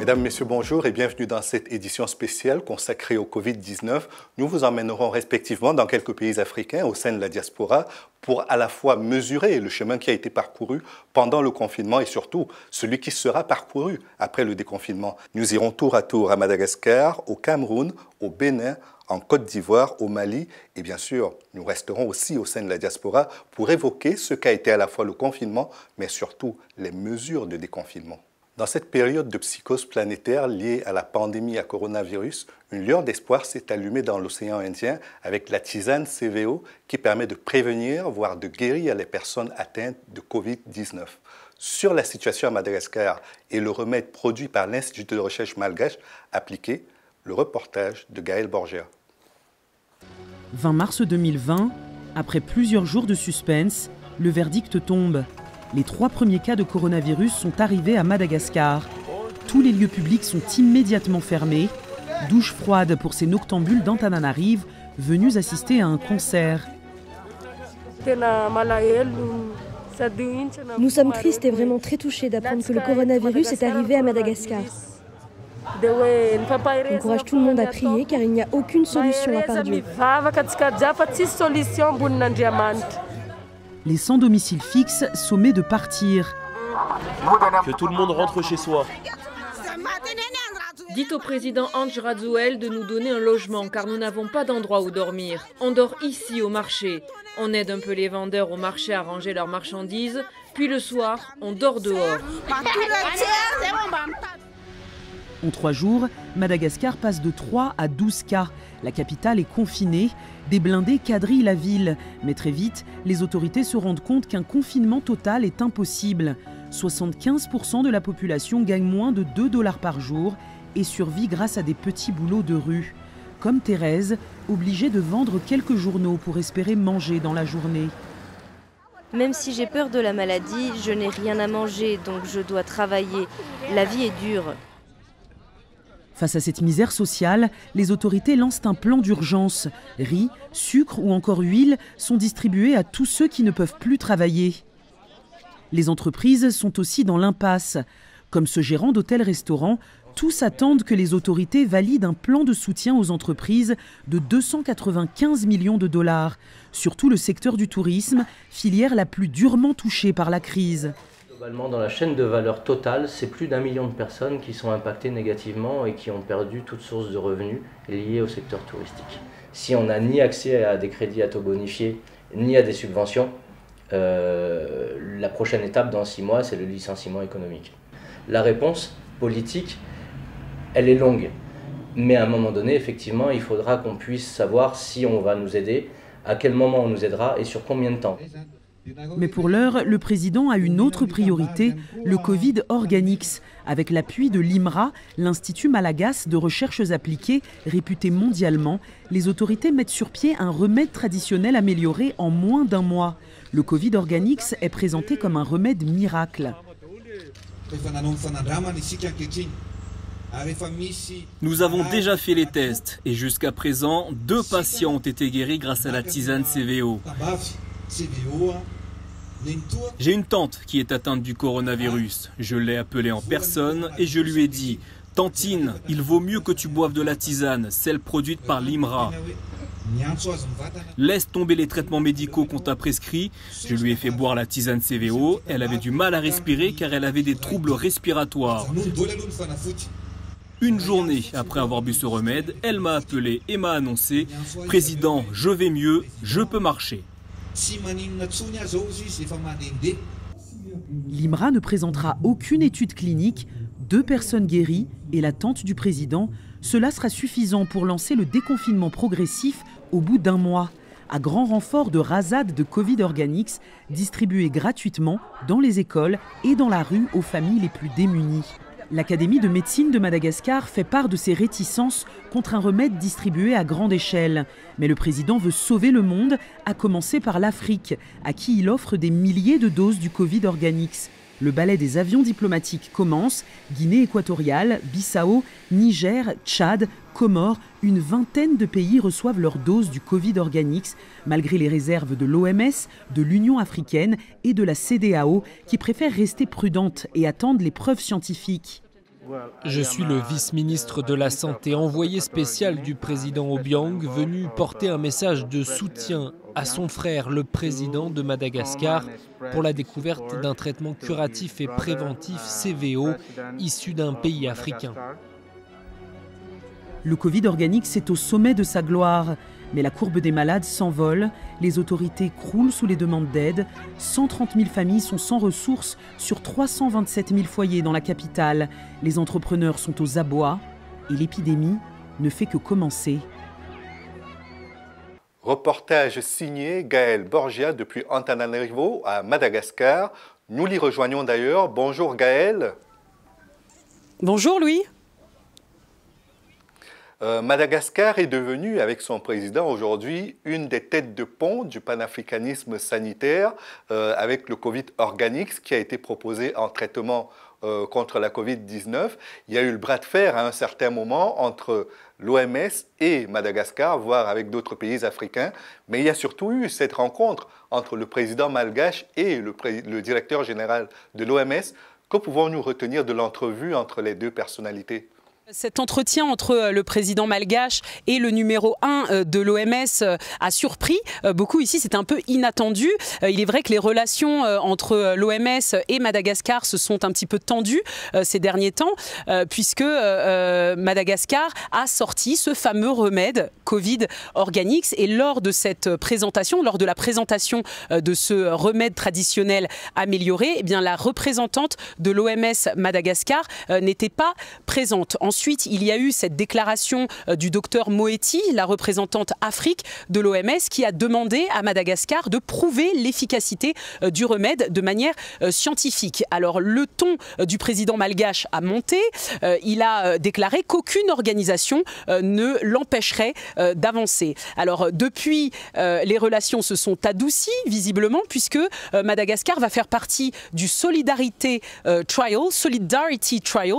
Mesdames, Messieurs, bonjour et bienvenue dans cette édition spéciale consacrée au Covid-19. Nous vous emmènerons respectivement dans quelques pays africains au sein de la diaspora pour à la fois mesurer le chemin qui a été parcouru pendant le confinement et surtout celui qui sera parcouru après le déconfinement. Nous irons tour à tour à Madagascar, au Cameroun, au Bénin, en Côte d'Ivoire, au Mali et bien sûr, nous resterons aussi au sein de la diaspora pour évoquer ce qu'a été à la fois le confinement mais surtout les mesures de déconfinement. Dans cette période de psychose planétaire liée à la pandémie à coronavirus, une lueur d'espoir s'est allumée dans l'océan Indien avec la tisane CVO qui permet de prévenir, voire de guérir les personnes atteintes de Covid-19. Sur la situation à Madagascar et le remède produit par l'Institut de recherche malgache appliqué, le reportage de Gaël Borgia. 20 mars 2020, après plusieurs jours de suspense, le verdict tombe. Les 3 premiers cas de coronavirus sont arrivés à Madagascar. Tous les lieux publics sont immédiatement fermés. Douche froide pour ces noctambules d'Antananarive venus assister à un concert. Nous sommes tristes et vraiment très touchés d'apprendre que le coronavirus est arrivé à Madagascar. On encourage tout le monde à prier car il n'y a aucune solution à part Dieu. Les sans domicile fixe sommés de partir. Que tout le monde rentre chez soi. Dites au président Ange Razuel de nous donner un logement car nous n'avons pas d'endroit où dormir. On dort ici au marché. On aide un peu les vendeurs au marché à ranger leurs marchandises. Puis le soir, on dort dehors. En 3 jours, Madagascar passe de 3 à 12 cas. La capitale est confinée. Des blindés quadrillent la ville. Mais très vite, les autorités se rendent compte qu'un confinement total est impossible. 75% de la population gagne moins de 2 $ par jour et survit grâce à des petits boulots de rue. Comme Thérèse, obligée de vendre quelques journaux pour espérer manger dans la journée. Même si j'ai peur de la maladie, je n'ai rien à manger, donc je dois travailler. La vie est dure. Face à cette misère sociale, les autorités lancent un plan d'urgence. Riz, sucre ou encore huile sont distribués à tous ceux qui ne peuvent plus travailler. Les entreprises sont aussi dans l'impasse. Comme ce gérant d'hôtel-restaurant, tous attendent que les autorités valident un plan de soutien aux entreprises de 295 millions de $. Surtout le secteur du tourisme, filière la plus durement touchée par la crise. Globalement, dans la chaîne de valeur totale, c'est plus d'1 million de personnes qui sont impactées négativement et qui ont perdu toute source de revenus liée au secteur touristique. Si on n'a ni accès à des crédits à taux bonifiés, ni à des subventions, la prochaine étape dans 6 mois, c'est le licenciement économique. La réponse politique, elle est longue. Mais à un moment donné, effectivement, il faudra qu'on puisse savoir si on va nous aider, à quel moment on nous aidera et sur combien de temps. Mais pour l'heure, le président a une autre priorité, le Covid Organics. Avec l'appui de l'IMRA, l'Institut malagasy de recherches appliquées, réputé mondialement, les autorités mettent sur pied un remède traditionnel amélioré en moins d'1 mois. Le Covid Organics est présenté comme un remède miracle. Nous avons déjà fait les tests et jusqu'à présent, 2 patients ont été guéris grâce à la tisane CVO. J'ai une tante qui est atteinte du coronavirus. Je l'ai appelée en personne et je lui ai dit « Tantine, il vaut mieux que tu boives de la tisane, celle produite par l'IMRA. Laisse tomber les traitements médicaux qu'on t'a prescrits. » Je lui ai fait boire la tisane CVO. Elle avait du mal à respirer car elle avait des troubles respiratoires. Une journée après avoir bu ce remède, elle m'a appelé et m'a annoncé « Président, je vais mieux, je peux marcher. » L'IMRA ne présentera aucune étude clinique, 2 personnes guéries et la tante du président. Cela sera suffisant pour lancer le déconfinement progressif au bout d'1 mois, à grand renfort de rasades de Covid Organics distribuées gratuitement dans les écoles et dans la rue aux familles les plus démunies. L'Académie de médecine de Madagascar fait part de ses réticences contre un remède distribué à grande échelle. Mais le président veut sauver le monde, à commencer par l'Afrique, à qui il offre des milliers de doses du Covid Organics. Le ballet des avions diplomatiques commence. Guinée équatoriale, Bissau, Niger, Tchad, Comores, une vingtaine de pays reçoivent leur dose du Covid Organics, malgré les réserves de l'OMS, de l'Union africaine et de la CEDEAO, qui préfèrent rester prudentes et attendre les preuves scientifiques. Je suis le vice-ministre de la Santé, envoyé spécial du président Obiang, venu porter un message de soutien à son frère, le président de Madagascar, pour la découverte d'un traitement curatif et préventif CVO issu d'un pays africain. Le Covid organique, c'est au sommet de sa gloire. Mais la courbe des malades s'envole, les autorités croulent sous les demandes d'aide. 130 000 familles sont sans ressources sur 327 000 foyers dans la capitale. Les entrepreneurs sont aux abois et l'épidémie ne fait que commencer. Reportage signé Gaël Borgia depuis Antananarivo à Madagascar. Nous l'y rejoignons d'ailleurs. Bonjour Gaël. Bonjour Louis. Madagascar est devenu, avec son président aujourd'hui, une des têtes de pont du panafricanisme sanitaire avec le Covid organique qui a été proposé en traitement contre la Covid-19. Il y a eu le bras de fer à un certain moment entre l'OMS et Madagascar, voire avec d'autres pays africains. Mais il y a surtout eu cette rencontre entre le président malgache et le directeur général de l'OMS. Que pouvons-nous retenir de l'entrevue entre les deux personnalités ? Cet entretien entre le président malgache et le numéro 1 de l'OMS a surpris beaucoup ici, c'était un peu inattendu. Il est vrai que les relations entre l'OMS et Madagascar se sont un petit peu tendues ces derniers temps, puisque Madagascar a sorti ce fameux remède Covid Organics. Et lors de cette présentation, lors de la présentation de ce remède traditionnel amélioré, eh bien, la représentante de l'OMS Madagascar n'était pas présente. Ensuite, il y a eu cette déclaration du docteur Moeti, la représentante Afrique de l'OMS, qui a demandé à Madagascar de prouver l'efficacité du remède de manière scientifique. Alors, le ton du président malgache a monté. Il a déclaré qu'aucune organisation ne l'empêcherait d'avancer. Alors, depuis, les relations se sont adoucies, visiblement, puisque Madagascar va faire partie du Solidarity Trial,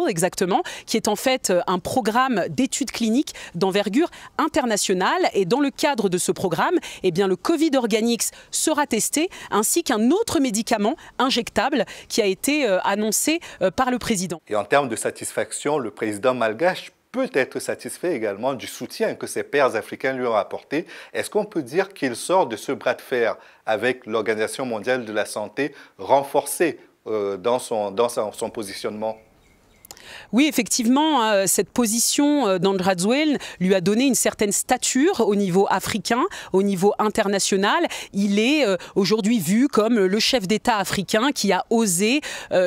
exactement, qui est en fait un programme d'études cliniques d'envergure internationale. Et dans le cadre de ce programme, eh bien, le Covid Organics sera testé, ainsi qu'un autre médicament injectable qui a été annoncé par le président. Et en termes de satisfaction, le président malgache peut être satisfait également du soutien que ses pairs africains lui ont apporté. Est-ce qu'on peut dire qu'il sort de ce bras de fer avec l'Organisation mondiale de la santé renforcé dans son positionnement ? Oui, effectivement, cette position d'Andrazuel lui a donné une certaine stature au niveau africain, au niveau international. Il est aujourd'hui vu comme le chef d'État africain qui a osé,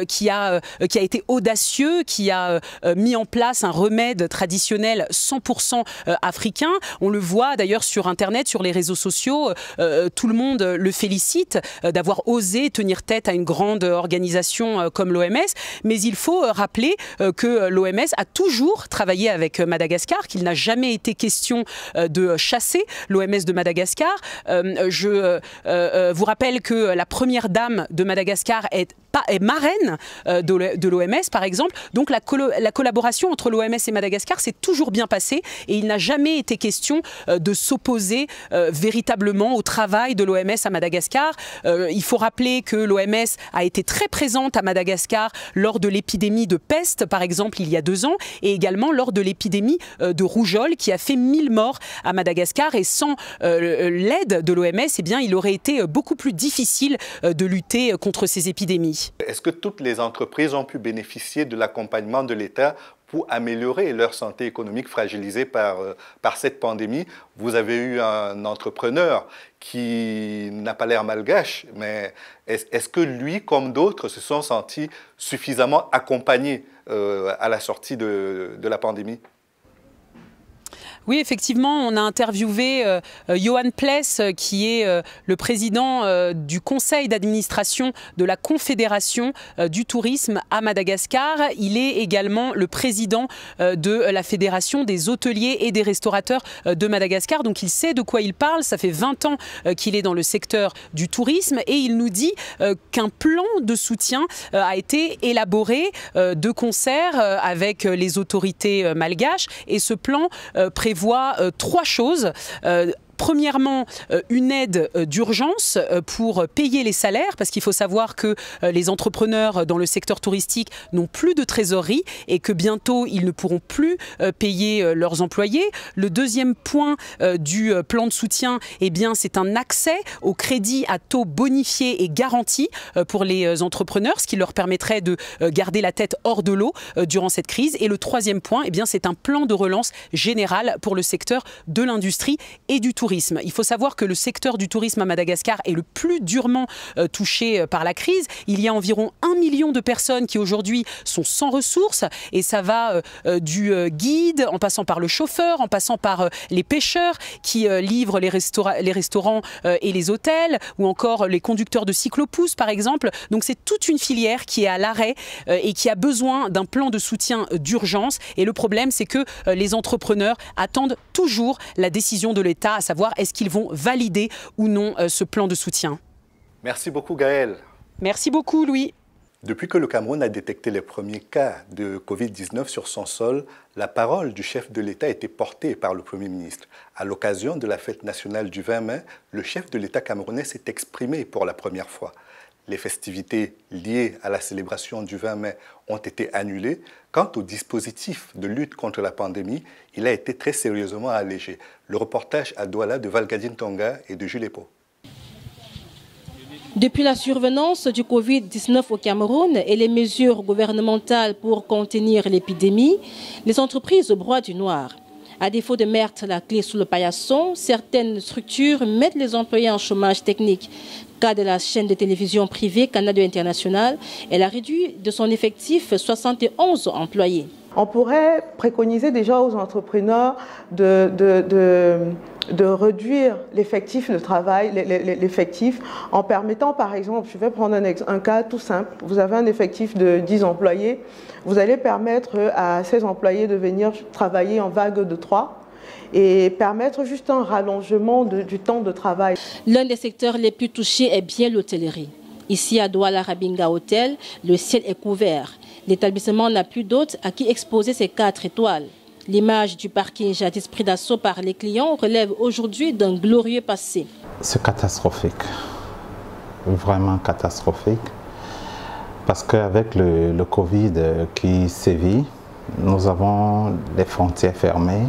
qui a été audacieux, qui a mis en place un remède traditionnel 100% africain. On le voit d'ailleurs sur Internet, sur les réseaux sociaux. Tout le monde le félicite d'avoir osé tenir tête à une grande organisation comme l'OMS. Mais il faut rappeler que l'OMS a toujours travaillé avec Madagascar, qu'il n'a jamais été question de chasser l'OMS de Madagascar. Je vous rappelle que la première dame de Madagascar est marraine de l'OMS, par exemple. Donc la collaboration entre l'OMS et Madagascar s'est toujours bien passée et il n'a jamais été question de s'opposer véritablement au travail de l'OMS à Madagascar. Il faut rappeler que l'OMS a été très présente à Madagascar lors de l'épidémie de peste, par exemple, il y a 2 ans, et également lors de l'épidémie de rougeole qui a fait 1000 morts à Madagascar. Et sans l'aide de l'OMS, eh bien, il aurait été beaucoup plus difficile de lutter contre ces épidémies. Est-ce que toutes les entreprises ont pu bénéficier de l'accompagnement de l'État pour améliorer leur santé économique fragilisée par cette pandémie? Vous avez eu un entrepreneur qui n'a pas l'air malgache, mais est-ce que lui, comme d'autres, se sont sentis suffisamment accompagnés à la sortie de la pandémie? Oui, effectivement, on a interviewé Johan Pless, qui est le président du conseil d'administration de la Confédération du tourisme à Madagascar. Il est également le président de la Fédération des hôteliers et des restaurateurs de Madagascar. Donc il sait de quoi il parle. Ça fait 20 ans qu'il est dans le secteur du tourisme et il nous dit qu'un plan de soutien a été élaboré de concert avec les autorités malgaches. Et ce plan prévoit 3 choses. Premièrement, une aide d'urgence pour payer les salaires, parce qu'il faut savoir que les entrepreneurs dans le secteur touristique n'ont plus de trésorerie et que bientôt ils ne pourront plus payer leurs employés. Le deuxième point du plan de soutien, eh bien, c'est un accès au crédit à taux bonifié et garanti pour les entrepreneurs, ce qui leur permettrait de garder la tête hors de l'eau durant cette crise. Et le troisième point, eh bien, c'est un plan de relance général pour le secteur de l'industrie et du tourisme. Il faut savoir que le secteur du tourisme à Madagascar est le plus durement touché par la crise. Il y a environ 1 million de personnes qui aujourd'hui sont sans ressources et ça va du guide en passant par le chauffeur, en passant par les pêcheurs qui livrent les restaurants et les hôtels ou encore les conducteurs de cyclopouses par exemple. Donc c'est toute une filière qui est à l'arrêt et qui a besoin d'un plan de soutien d'urgence. Et le problème, c'est que les entrepreneurs attendent toujours la décision de l'État, à savoir est-ce qu'ils vont valider ou non ce plan de soutien. Merci beaucoup Gaëlle. Merci beaucoup Louis. Depuis que le Cameroun a détecté les premiers cas de Covid-19 sur son sol, la parole du chef de l'État a été portée par le Premier ministre. À l'occasion de la fête nationale du 20 mai, le chef de l'État camerounais s'est exprimé pour la première fois. Les festivités liées à la célébration du 20 mai ont été annulées. Quant au dispositif de lutte contre la pandémie, il a été très sérieusement allégé. Le reportage à Douala de Valgadine Tonga et de Jules Epo. Depuis la survenance du Covid-19 au Cameroun et les mesures gouvernementales pour contenir l'épidémie, les entreprises broient du noir. À défaut de mettre la clé sous le paillasson, certaines structures mettent les employés en chômage technique. Cas de la chaîne de télévision privée Canal 2 International, elle a réduit de son effectif 71 employés. On pourrait préconiser déjà aux entrepreneurs de réduire l'effectif de travail, l'effectif, en permettant par exemple, je vais prendre un cas tout simple, vous avez un effectif de 10 employés, vous allez permettre à ces employés de venir travailler en vague de 3 et permettre juste un rallongement du temps de travail. L'un des secteurs les plus touchés est bien l'hôtellerie. Ici à Douala Rabinga Hotel, le ciel est couvert. L'établissement n'a plus d'hôtes à qui exposer ses 4 étoiles. L'image du parking jadis pris d'assaut par les clients relève aujourd'hui d'un glorieux passé. C'est catastrophique, vraiment catastrophique, parce qu'avec le Covid qui sévit, nous avons les frontières fermées,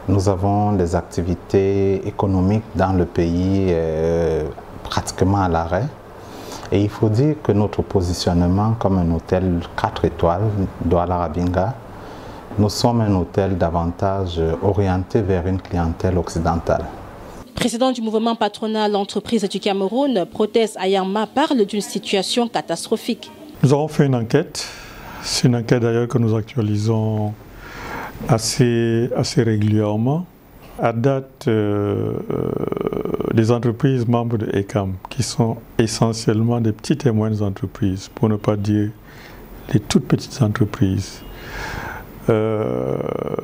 nous avons les activités économiques dans le pays pratiquement à l'arrêt. Et il faut dire que notre positionnement comme un hôtel 4 étoiles, Douala Rabinga, nous sommes un hôtel davantage orienté vers une clientèle occidentale. Président du mouvement patronal Entreprises du Cameroun, Protès Ayama parle d'une situation catastrophique. Nous avons fait une enquête. C'est une enquête d'ailleurs que nous actualisons assez régulièrement. À date, les entreprises membres de ECAM, qui sont essentiellement des petites et moyennes entreprises, pour ne pas dire les toutes petites entreprises,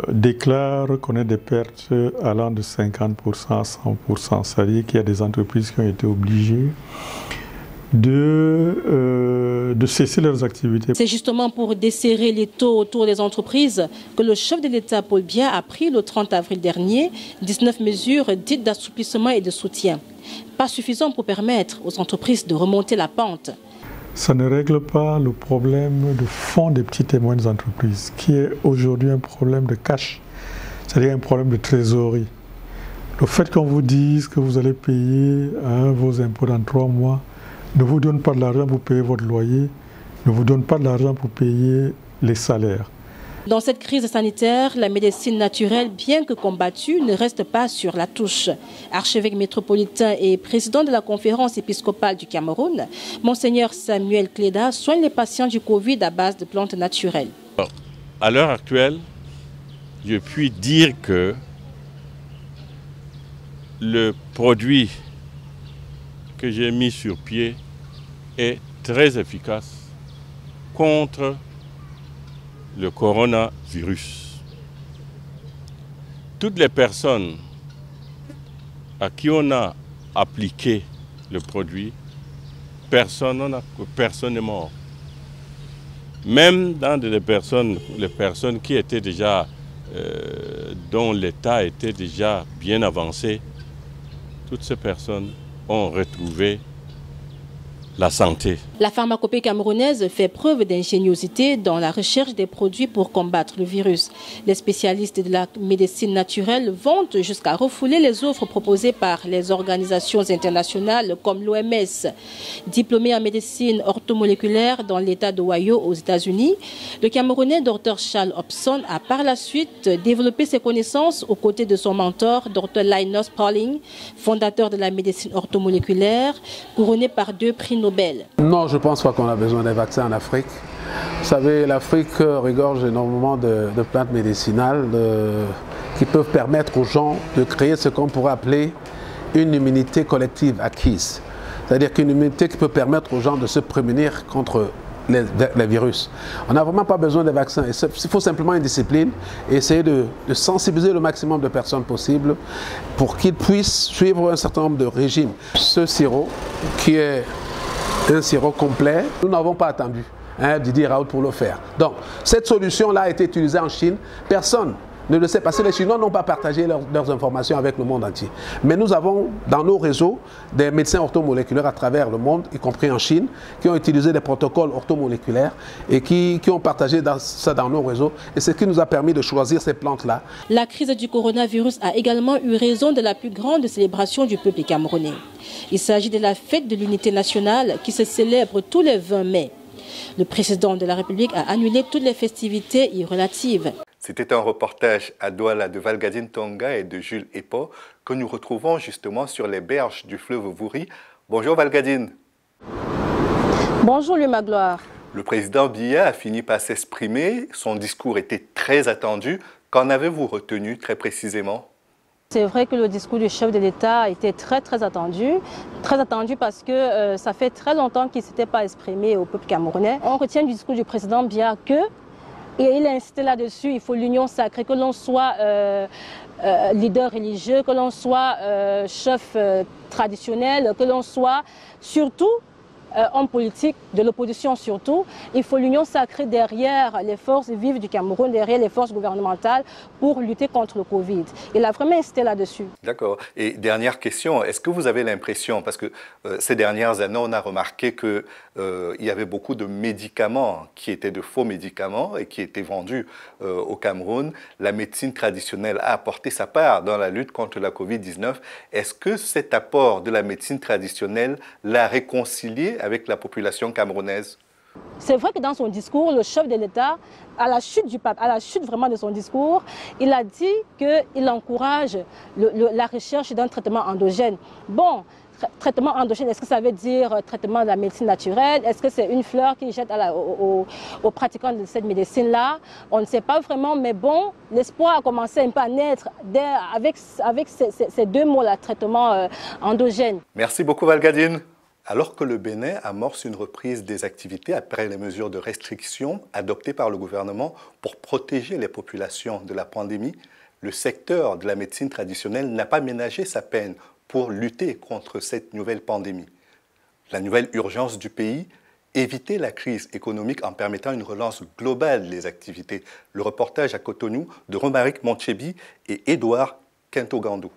déclarent connaître des pertes allant de 50% à 100%. C'est-à-dire qu'il y a des entreprises qui ont été obligées de cesser leurs activités. C'est justement pour desserrer les taux autour des entreprises que le chef de l'État, Paul Biya, a pris le 30 avril dernier 19 mesures dites d'assouplissement et de soutien. Pas suffisant pour permettre aux entreprises de remonter la pente. Ça ne règle pas le problème de fond des petites et moyennes entreprises, qui est aujourd'hui un problème de cash, c'est-à-dire un problème de trésorerie. Le fait qu'on vous dise que vous allez payer vos impôts dans 3 mois, ne vous donne pas de l'argent pour payer votre loyer, ne vous donne pas de l'argent pour payer les salaires. Dans cette crise sanitaire, la médecine naturelle, bien que combattue, ne reste pas sur la touche. Archevêque métropolitain et président de la conférence épiscopale du Cameroun, Monseigneur Samuel Cléda soigne les patients du Covid à base de plantes naturelles. À l'heure actuelle, je puis dire que le produit que j'ai mis sur pied est très efficace contre le coronavirus. Toutes les personnes à qui on a appliqué le produit, personne n'est mort. Même dans les personnes qui étaient déjà, dont l'état était déjà bien avancé, toutes ces personnes ont retrouvé la santé. La pharmacopée camerounaise fait preuve d'ingéniosité dans la recherche des produits pour combattre le virus. Les spécialistes de la médecine naturelle vont jusqu'à refouler les offres proposées par les organisations internationales comme l'OMS. Diplômé en médecine orthomoléculaire dans l'État d'Ohio aux États-Unis, le Camerounais Dr Charles Hobson a par la suite développé ses connaissances aux côtés de son mentor Dr Linus Pauling, fondateur de la médecine orthomoléculaire, couronné par 2 prix Nobel. Non, je ne pense pas qu'on a besoin d'un vaccin en Afrique. Vous savez, l'Afrique regorge énormément de plantes médicinales qui peuvent permettre aux gens de créer ce qu'on pourrait appeler une immunité collective acquise. C'est-à-dire qu'une immunité qui peut permettre aux gens de se prémunir contre les virus. On n'a vraiment pas besoin de vaccins. Il faut simplement une discipline et essayer de sensibiliser le maximum de personnes possible pour qu'ils puissent suivre un certain nombre de régimes. Ce sirop, qui est un sirop complet, nous n'avons pas attendu Didier Raoult pour le faire. Donc, cette solution-là a été utilisée en Chine. Personne ne le sait parce que les Chinois n'ont pas partagé leurs informations avec le monde entier. Mais nous avons dans nos réseaux des médecins orthomoléculaires à travers le monde, y compris en Chine, qui ont utilisé des protocoles orthomoléculaires et qui ont partagé ça dans nos réseaux. Et c'est ce qui nous a permis de choisir ces plantes-là. La crise du coronavirus a également eu raison de la plus grande célébration du peuple camerounais. Il s'agit de la fête de l'unité nationale qui se célèbre tous les 20 mai. Le président de la République a annulé toutes les festivités y relatives. C'était un reportage à Douala de Valgadine Tonga et de Jules Epo que nous retrouvons justement sur les berges du fleuve Vouri. Bonjour Valgadine. Bonjour Louis Magloire. Le président Biya a fini par s'exprimer. Son discours était très attendu. Qu'en avez-vous retenu très précisément ? C'est vrai que le discours du chef de l'État était très attendu parce que ça fait très longtemps qu'il ne s'était pas exprimé au peuple camerounais. On retient du discours du président Biya que, et il a insisté là-dessus, il faut l'union sacrée, que l'on soit leader religieux, que l'on soit chef traditionnel, que l'on soit surtout homme politique, de l'opposition surtout. Il faut l'union sacrée derrière les forces vives du Cameroun, derrière les forces gouvernementales pour lutter contre le Covid. Il a vraiment insisté là-dessus. D'accord. Et dernière question, est-ce que vous avez l'impression, parce que ces dernières années, on a remarqué qu'il y avait beaucoup de médicaments qui étaient de faux médicaments et qui étaient vendus au Cameroun. La médecine traditionnelle a apporté sa part dans la lutte contre la Covid-19. Est-ce que cet apport de la médecine traditionnelle l'a réconcilié avec la population camerounaise? C'est vrai que dans son discours, le chef de l'État, à la chute vraiment de son discours, il a dit qu'il encourage la recherche d'un traitement endogène. Bon, traitement endogène, est-ce que ça veut dire traitement de la médecine naturelle? Est-ce que c'est une fleur qu'il jette aux pratiquants de cette médecine-là? On ne sait pas vraiment, mais bon, l'espoir a commencé un peu à naître avec ces deux mots-là, traitement endogène. Merci beaucoup Valgadine. Alors que le Bénin amorce une reprise des activités après les mesures de restriction adoptées par le gouvernement pour protéger les populations de la pandémie, le secteur de la médecine traditionnelle n'a pas ménagé sa peine pour lutter contre cette nouvelle pandémie. La nouvelle urgence du pays, éviter la crise économique en permettant une relance globale des activités. Le reportage à Cotonou de Romaric Montchebi et Édouard Quintogandou.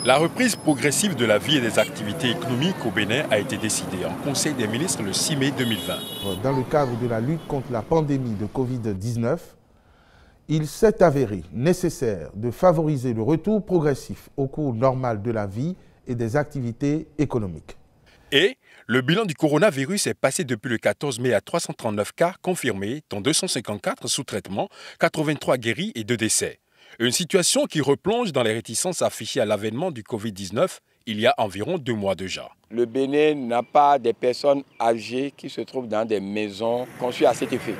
La reprise progressive de la vie et des activités économiques au Bénin a été décidée en Conseil des ministres le 6 mai 2020. Dans le cadre de la lutte contre la pandémie de Covid-19, il s'est avéré nécessaire de favoriser le retour progressif au cours normal de la vie et des activités économiques. Et le bilan du coronavirus est passé depuis le 14 mai à 339 cas confirmés, dont 254 sous traitement, 83 guéris et 2 décès. Une situation qui replonge dans les réticences affichées à l'avènement du Covid-19 il y a environ 2 mois déjà. Le Bénin n'a pas des personnes âgées qui se trouvent dans des maisons conçues à cet effet.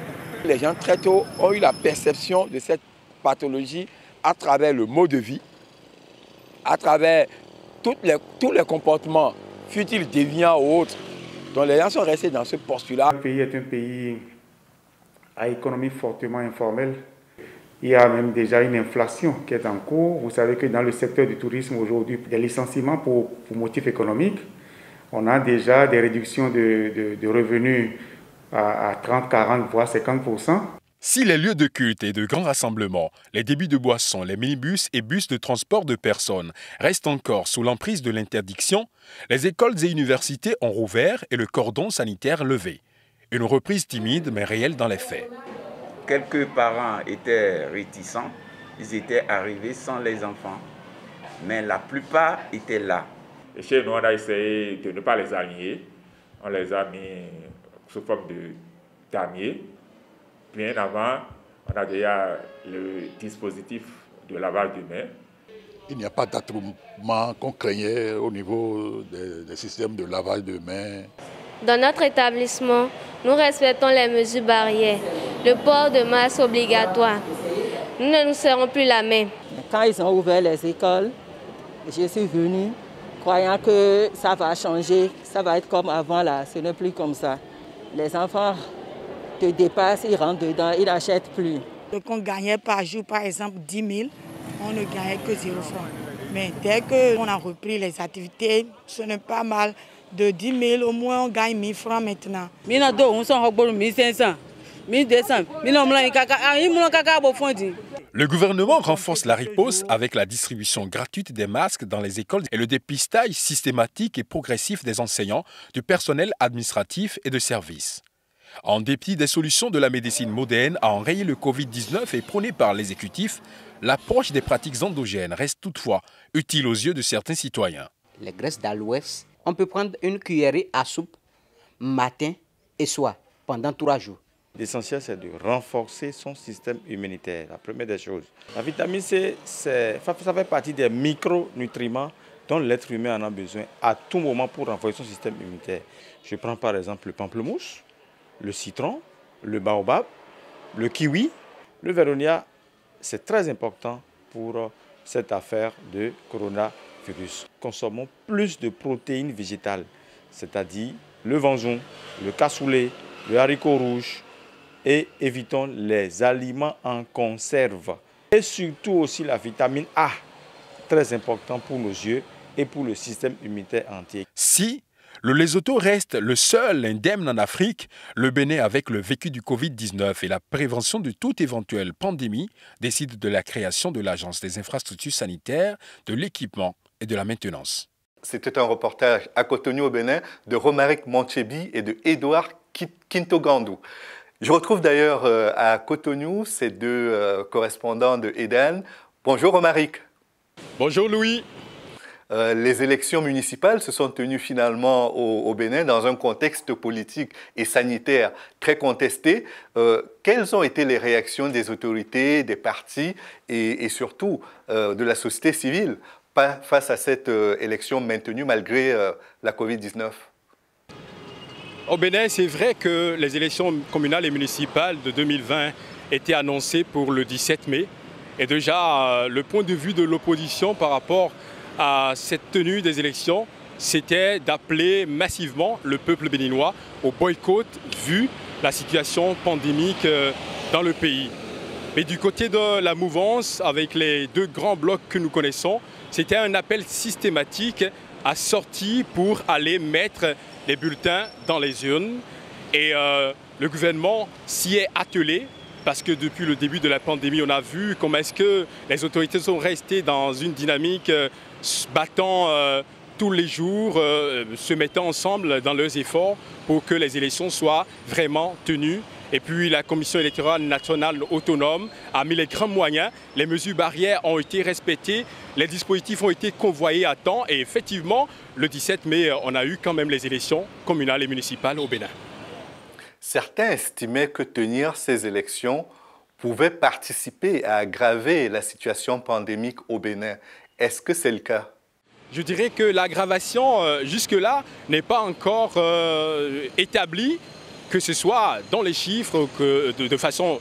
Les gens très tôt ont eu la perception de cette pathologie à travers le mode de vie, à travers tous les comportements, fut-il déviants ou autres, dont les gens sont restés dans ce postulat. Le pays est un pays à économie fortement informelle. Il y a même déjà une inflation qui est en cours. Vous savez que dans le secteur du tourisme aujourd'hui, des licenciements pour motifs économiques. On a déjà des réductions de revenus à 30, 40, voire 50%. Si les lieux de culte et de grands rassemblements, les débits de boissons, les minibus et bus de transport de personnes restent encore sous l'emprise de l'interdiction, les écoles et universités ont rouvert et le cordon sanitaire levé. Une reprise timide mais réelle dans les faits. Quelques parents étaient réticents, ils étaient arrivés sans les enfants, mais la plupart étaient là. Et chez nous, on a essayé de ne pas les aligner, on les a mis sous forme de damier. Bien avant, on a déjà le dispositif de lavage de mains. Il n'y a pas d'attroupement qu'on craignait au niveau des systèmes de lavage de mains. Dans notre établissement, nous respectons les mesures barrières. Le port de masque obligatoire. Nous ne nous serrons plus la main. Quand ils ont ouvert les écoles, je suis venue croyant que ça va changer, ça va être comme avant là, ce n'est plus comme ça. Les enfants te dépassent, ils rentrent dedans, ils n'achètent plus. Donc on gagnait par jour, par exemple, 10 000, on ne gagnait que 0 francs. Mais dès qu'on a repris les activités, ce n'est pas mal. De 10 000, au moins on gagne 1 000 francs maintenant. 1 500, 1 200, Le gouvernement renforce la riposte avec la distribution gratuite des masques dans les écoles et le dépistage systématique et progressif des enseignants, du personnel administratif et de services. En dépit des solutions de la médecine moderne à enrayer le Covid-19 et prônée par l'exécutif, l'approche des pratiques endogènes reste toutefois utile aux yeux de certains citoyens. Les graisses d'aloès, on peut prendre une cuillerée à soupe matin et soir pendant 3 jours. L'essentiel, c'est de renforcer son système immunitaire, la première des choses. La vitamine C, ça fait partie des micronutriments dont l'être humain en a besoin à tout moment pour renforcer son système immunitaire. Je prends par exemple le pamplemousse, le citron, le baobab, le kiwi, le véronia. C'est très important pour cette affaire de coronavirus. Consommons plus de protéines végétales, c'est-à-dire le vanson, le cassoulet, le haricot rouge, et évitons les aliments en conserve. Et surtout aussi la vitamine A, très important pour nos yeux et pour le système immunitaire entier. Si le Lesotho reste le seul indemne en Afrique, le Bénin, avec le vécu du Covid-19 et la prévention de toute éventuelle pandémie, décide de la création de l'Agence des infrastructures sanitaires, de l'équipement et de la maintenance. C'était un reportage à Cotonou au Bénin de Romaric Montchebi et de Edouard Kintogandou. Je retrouve d'ailleurs à Cotonou ces deux correspondants de Eden. Bonjour Romaric. Bonjour Louis. Les élections municipales se sont tenues finalement au Bénin dans un contexte politique et sanitaire très contesté. Quelles ont été les réactions des autorités, des partis et surtout de la société civile face à cette élection maintenue malgré la Covid-19 ? Au Bénin, c'est vrai que les élections communales et municipales de 2020 étaient annoncées pour le 17 mai. Et déjà, le point de vue de l'opposition par rapport à cette tenue des élections, c'était d'appeler massivement le peuple béninois au boycott vu la situation pandémique dans le pays. Mais du côté de la mouvance, avec les deux grands blocs que nous connaissons, c'était un appel systématique à sortir pour aller mettre les bulletins dans les urnes. Et le gouvernement s'y est attelé parce que depuis le début de la pandémie, on a vu comment est-ce que les autorités sont restées dans une dynamique se battant tous les jours, se mettant ensemble dans leurs efforts pour que les élections soient vraiment tenues. Et puis la Commission électorale nationale autonome a mis les grands moyens, les mesures barrières ont été respectées, les dispositifs ont été convoyés à temps et effectivement, le 17 mai, on a eu quand même les élections communales et municipales au Bénin. Certains estimaient que tenir ces élections pouvait participer à aggraver la situation pandémique au Bénin. Est-ce que c'est le cas ? Je dirais que l'aggravation jusque-là n'est pas encore établie, que ce soit dans les chiffres, que de façon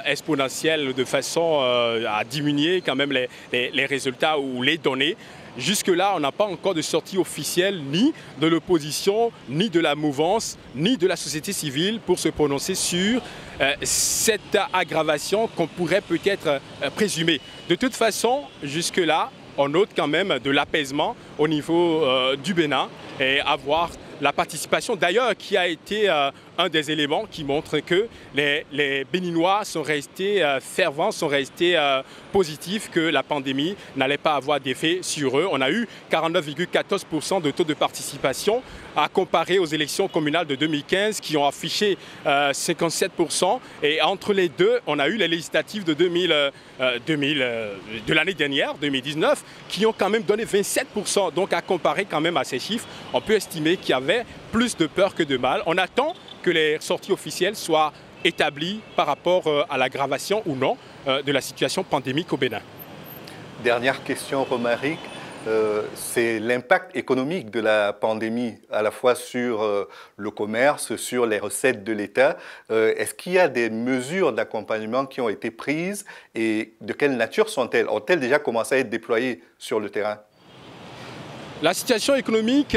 exponentielle, de façon à diminuer quand même les résultats ou les données. Jusque-là, on n'a pas encore de sortie officielle ni de l'opposition, ni de la mouvance, ni de la société civile pour se prononcer sur cette aggravation qu'on pourrait peut-être présumer. De toute façon, jusque-là, on note quand même de l'apaisement au niveau du Bénin et avoir la participation d'ailleurs qui a été un des éléments qui montre que les Béninois sont restés fervents, sont restés positifs, que la pandémie n'allait pas avoir d'effet sur eux. On a eu 49,14% de taux de participation à comparer aux élections communales de 2015 qui ont affiché 57%. Et entre les deux, on a eu les législatives de l'année dernière, 2019, qui ont quand même donné 27%. Donc à comparer quand même à ces chiffres, on peut estimer qu'il y avait plus de peur que de mal. On attend que les sorties officielles soient établies par rapport à l'aggravation ou non de la situation pandémique au Bénin. Dernière question, Romaric. C'est l'impact économique de la pandémie, à la fois sur le commerce, sur les recettes de l'État. Est-ce qu'il y a des mesures d'accompagnement qui ont été prises et de quelle nature sont-elles? Ont-elles déjà commencé à être déployées sur le terrain? La situation économique,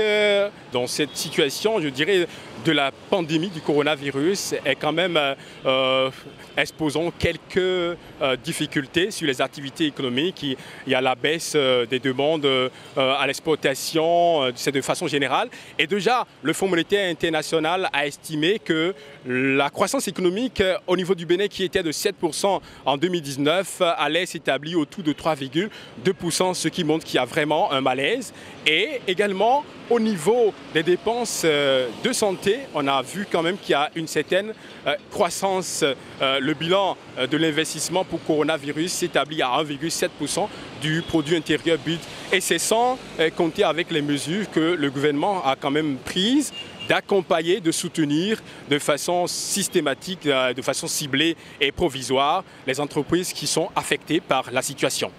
dans cette situation, je dirais, de la pandémie du coronavirus est quand même exposant quelques difficultés sur les activités économiques. Il y a la baisse des demandes à l'exportation, c'est de façon générale. Et déjà, le Fonds monétaire international a estimé que la croissance économique au niveau du Bénin, qui était de 7% en 2019, allait s'établir autour de 3,2%, ce qui montre qu'il y a vraiment un malaise. Et également, au niveau des dépenses de santé, on a vu quand même qu'il y a une certaine croissance. Le bilan de l'investissement pour coronavirus s'établit à 1,7% du produit intérieur brut. Et c'est sans compter avec les mesures que le gouvernement a quand même prises d'accompagner, de soutenir de façon systématique, de façon ciblée et provisoire les entreprises qui sont affectées par la situation.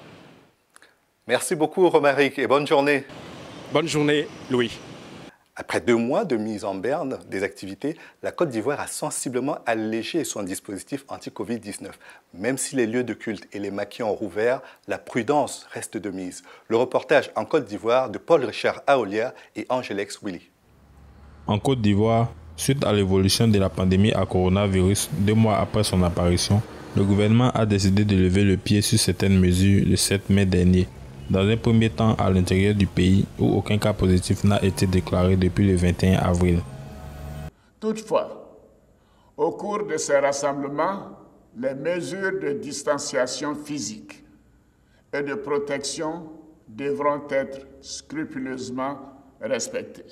Merci beaucoup, Romaric, et bonne journée. Bonne journée, Louis. Après 2 mois de mise en berne des activités, la Côte d'Ivoire a sensiblement allégé son dispositif anti-Covid-19. Même si les lieux de culte et les maquis ont rouvert, la prudence reste de mise. Le reportage en Côte d'Ivoire de Paul-Richard Aolia et Angelex Willy. En Côte d'Ivoire, suite à l'évolution de la pandémie à coronavirus 2 mois après son apparition, le gouvernement a décidé de lever le pied sur certaines mesures le 7 mai dernier. Dans un premier temps à l'intérieur du pays où aucun cas positif n'a été déclaré depuis le 21 avril. Toutefois, au cours de ces rassemblements, les mesures de distanciation physique et de protection devront être scrupuleusement respectées.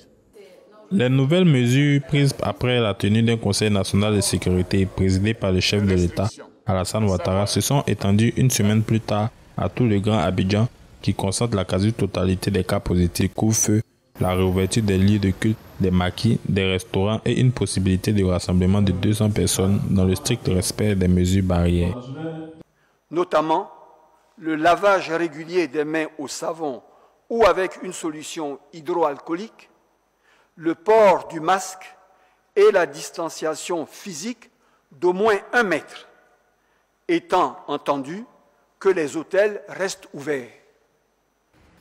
Les nouvelles mesures prises après la tenue d'un Conseil national de sécurité présidé par le chef de l'État, Alassane Ouattara, se sont étendues une semaine plus tard à tout le Grand Abidjan, qui concentre la quasi-totalité des cas positifs, couvre-feu, la réouverture des lieux de culte, des maquis, des restaurants et une possibilité de rassemblement de 200 personnes dans le strict respect des mesures barrières. Notamment, le lavage régulier des mains au savon ou avec une solution hydroalcoolique, le port du masque et la distanciation physique d'au moins 1 mètre, étant entendu que les hôtels restent ouverts.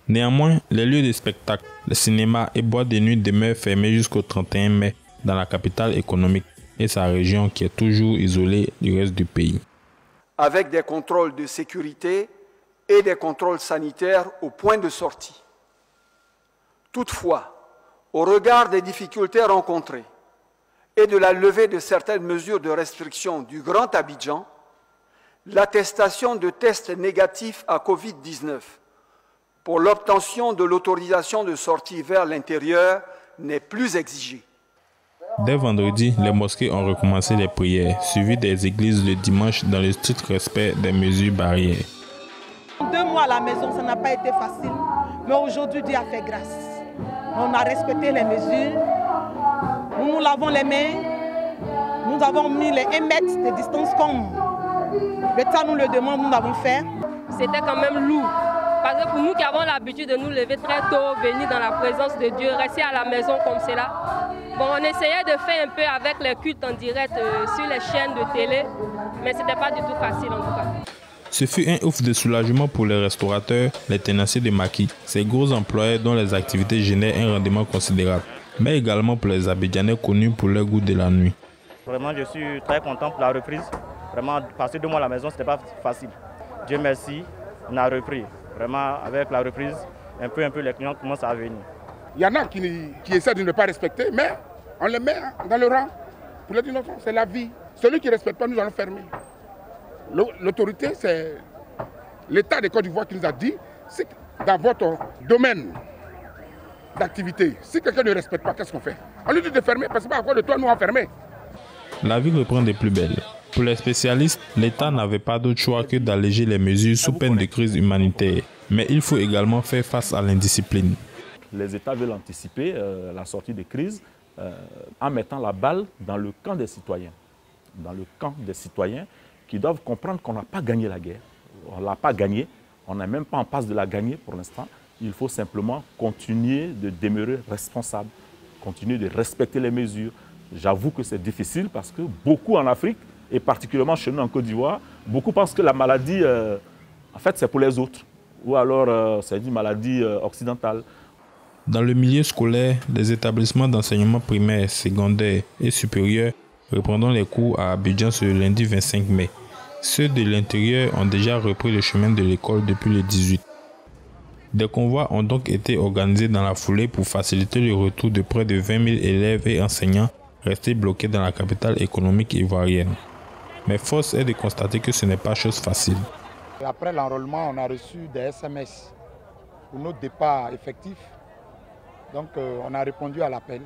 Néanmoins, les lieux de spectacle, les cinémas et boîtes de nuit demeurent fermés jusqu'au 31 mai dans la capitale économique et sa région qui est toujours isolée du reste du pays. Avec des contrôles de sécurité et des contrôles sanitaires au point de sortie. Toutefois, au regard des difficultés rencontrées et de la levée de certaines mesures de restriction du Grand Abidjan, l'attestation de tests négatifs à Covid-19 pour l'obtention de l'autorisation de sortie vers l'intérieur n'est plus exigée. Dès vendredi, les mosquées ont recommencé les prières, suivies des églises le dimanche dans le strict respect des mesures barrières. 2 mois à la maison, ça n'a pas été facile, mais aujourd'hui Dieu a fait grâce. On a respecté les mesures, nous nous lavons les mains, nous avons mis les 1 mètre de distance comme l'État nous le demande, nous l'avons fait. C'était quand même lourd. Parce que pour nous qui avons l'habitude de nous lever très tôt, venir dans la présence de Dieu, rester à la maison comme cela. Bon, on essayait de faire un peu avec les cultes en direct sur les chaînes de télé, mais ce n'était pas du tout facile en tout cas. Ce fut un ouf de soulagement pour les restaurateurs, les tenanciers de maquis, ces gros employés dont les activités génèrent un rendement considérable, mais également pour les Abidjanais connus pour leur goût de la nuit. Vraiment, je suis très content pour la reprise. Vraiment, passer 2 mois à la maison, ce n'était pas facile. Dieu merci, on a repris. Vraiment, avec la reprise, un peu les clients commencent à venir. Il y en a qui essaient de ne pas respecter, mais on les met dans le rang. pour les innocents, c'est la vie. Celui qui ne respecte pas, nous allons fermer. L'autorité, c'est l'État de Côte d'Ivoire qui nous a dit, c'est dans votre domaine d'activité, si quelqu'un ne respecte pas, qu'est-ce qu'on fait? On lui dit de fermer, parce que pas à cause de toi, nous on fermé. La vie reprend des plus belles. Pour les spécialistes, l'État n'avait pas d'autre choix que d'alléger les mesures sous peine de crise humanitaire. Mais il faut également faire face à l'indiscipline. Les États veulent anticiper la sortie des crises en mettant la balle dans le camp des citoyens. Dans le camp des citoyens qui doivent comprendre qu'on n'a pas gagné la guerre. On ne l'a pas gagnée, on n'est même pas en passe de la gagner pour l'instant. Il faut simplement continuer de demeurer responsable, continuer de respecter les mesures. J'avoue que c'est difficile parce que beaucoup en Afrique, et particulièrement chez nous en Côte d'Ivoire, beaucoup pensent que la maladie, en fait, c'est pour les autres. Ou alors, c'est une maladie occidentale. Dans le milieu scolaire, les établissements d'enseignement primaire, secondaire et supérieur reprendront les cours à Abidjan ce lundi 25 mai. Ceux de l'intérieur ont déjà repris le chemin de l'école depuis le 18. Des convois ont donc été organisés dans la foulée pour faciliter le retour de près de 20 000 élèves et enseignants restés bloqués dans la capitale économique ivoirienne. Mais force est de constater que ce n'est pas chose facile. Après l'enrôlement, on a reçu des SMS pour notre départ effectif. Donc on a répondu à l'appel.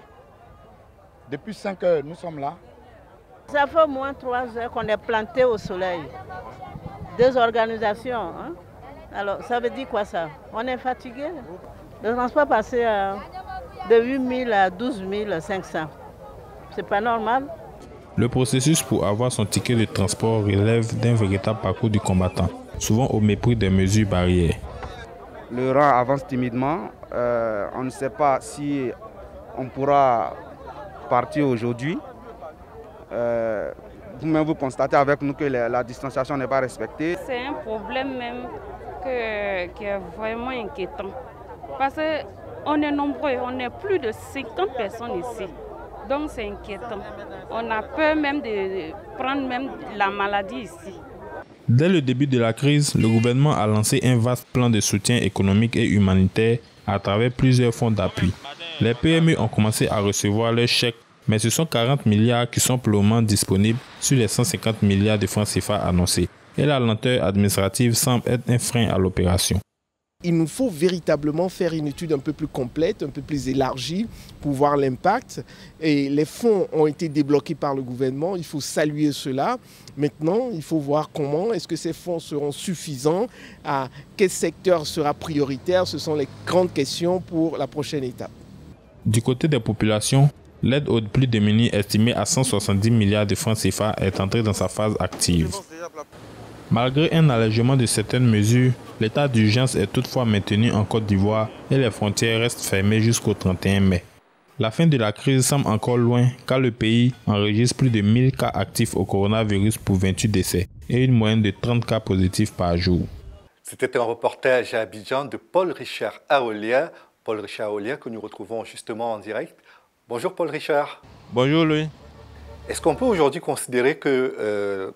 Depuis 5 heures, nous sommes là. Ça fait au moins 3 heures qu'on est planté au soleil. 2 organisations. Hein? Alors ça veut dire quoi ça? On est fatigué. Le transport passé de 8 000 à 12 500. C'est pas normal. Le processus pour avoir son ticket de transport relève d'un véritable parcours du combattant, souvent au mépris des mesures barrières. Le rang avance timidement. On ne sait pas si on pourra partir aujourd'hui. Vous-même, vous constatez avec nous que la distanciation n'est pas respectée. C'est un problème même qui est vraiment inquiétant. Parce qu'on est nombreux, on est plus de 50 personnes ici. Donc c'est inquiétant. On a peur même de prendre même la maladie ici. Dès le début de la crise, le gouvernement a lancé un vaste plan de soutien économique et humanitaire à travers plusieurs fonds d'appui. Les PME ont commencé à recevoir leurs chèques, mais ce sont 40 milliards qui sont pour le moment disponibles sur les 150 milliards de francs CFA annoncés. Et la lenteur administrative semble être un frein à l'opération. Il nous faut véritablement faire une étude un peu plus complète, un peu plus élargie pour voir l'impact. Et les fonds ont été débloqués par le gouvernement, il faut saluer cela. Maintenant, il faut voir comment est-ce que ces fonds seront suffisants, à quel secteur sera prioritaire. Ce sont les grandes questions pour la prochaine étape. Du côté des populations, l'aide aux plus démunis estimée à 170 milliards de francs CFA est entrée dans sa phase active. Malgré un allègement de certaines mesures, l'état d'urgence est toutefois maintenu en Côte d'Ivoire et les frontières restent fermées jusqu'au 31 mai. La fin de la crise semble encore loin car le pays enregistre plus de 1000 cas actifs au coronavirus pour 28 décès et une moyenne de 30 cas positifs par jour. C'était un reportage à Abidjan de Paul-Richard Aolia. Paul-Richard Aolia que nous retrouvons justement en direct. Bonjour Paul-Richard. Bonjour Louis. Est-ce qu'on peut aujourd'hui considérer que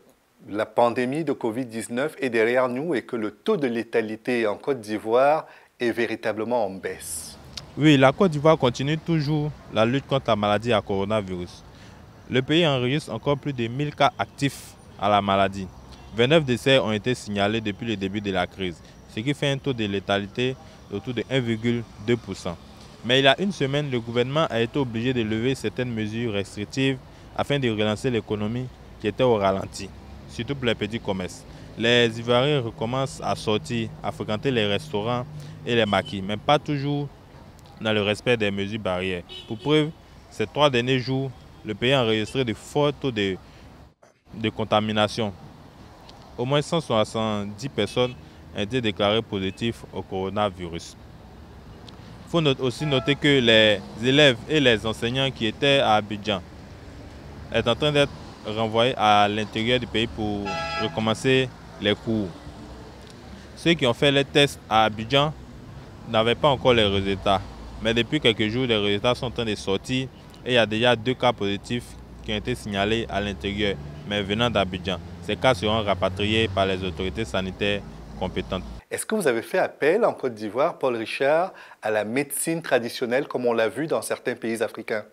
la pandémie de Covid-19 est derrière nous et que le taux de létalité en Côte d'Ivoire est véritablement en baisse? Oui, la Côte d'Ivoire continue toujours la lutte contre la maladie à coronavirus. Le pays enregistre encore plus de 1000 cas actifs à la maladie. 29 décès ont été signalés depuis le début de la crise, ce qui fait un taux de létalité autour de 1,2%. Mais il y a une semaine, le gouvernement a été obligé de lever certaines mesures restrictives afin de relancer l'économie qui était au ralenti, surtout pour les petits commerces. Les Ivoiriens recommencent à sortir, à fréquenter les restaurants et les maquis, mais pas toujours dans le respect des mesures barrières. Pour preuve, ces 3 derniers jours, le pays a enregistré de forts taux de contamination. Au moins 170 personnes ont été déclarées positives au coronavirus. Il faut aussi noter que les élèves et les enseignants qui étaient à Abidjan sont en train d'être renvoyés à l'intérieur du pays pour recommencer les cours. Ceux qui ont fait les tests à Abidjan n'avaient pas encore les résultats. Mais depuis quelques jours, les résultats sont en train de sortir et il y a déjà 2 cas positifs qui ont été signalés à l'intérieur, mais venant d'Abidjan. Ces cas seront rapatriés par les autorités sanitaires compétentes. Est-ce que vous avez fait appel en Côte d'Ivoire, Paul Richard, à la médecine traditionnelle comme on l'a vu dans certains pays africains?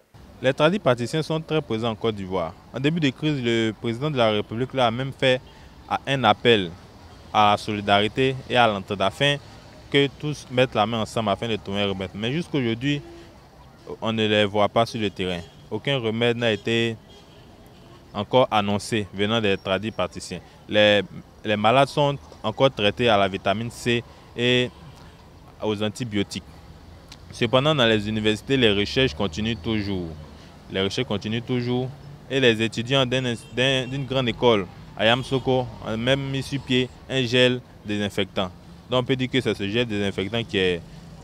Les tradipraticiens sont très présents en Côte d'Ivoire. En début de crise, le président de la République a même fait un appel à la solidarité et à l'entraide afin que tous mettent la main ensemble afin de trouver un remède. Mais jusqu'aujourd'hui, on ne les voit pas sur le terrain. Aucun remède n'a été encore annoncé venant des tradipraticiens. Les malades sont encore traités à la vitamine C et aux antibiotiques. Cependant, dans les universités, les recherches continuent toujours. Et les étudiants d'une grande école à Yamoussoukro ont même mis sur pied un gel désinfectant. Donc on peut dire que c'est ce gel désinfectant qui est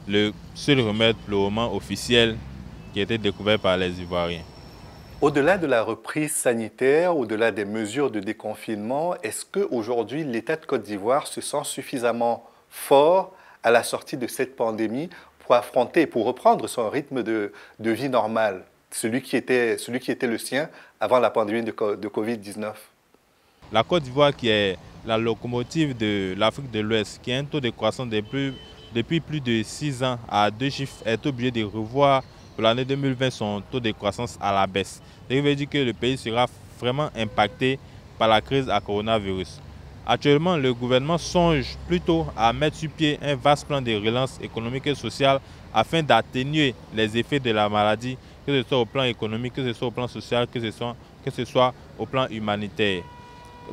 le seul remède pour le moment officiel qui a été découvert par les Ivoiriens. Au-delà de la reprise sanitaire, au-delà des mesures de déconfinement, est-ce qu'aujourd'hui l'État de Côte d'Ivoire se sent suffisamment fort à la sortie de cette pandémie pour affronter, pour reprendre son rythme de vie normal, celui qui était le sien avant la pandémie de Covid-19? La Côte d'Ivoire, qui est la locomotive de l'Afrique de l'Ouest, qui a un taux de croissance depuis plus de 6 ans à 2 chiffres, est obligée de revoir pour l'année 2020 son taux de croissance à la baisse. Ce qui veut dire que le pays sera vraiment impacté par la crise à coronavirus. Actuellement, le gouvernement songe plutôt à mettre sur pied un vaste plan de relance économique et sociale afin d'atténuer les effets de la maladie, que ce soit au plan économique, que ce soit au plan social, que ce soit au plan humanitaire.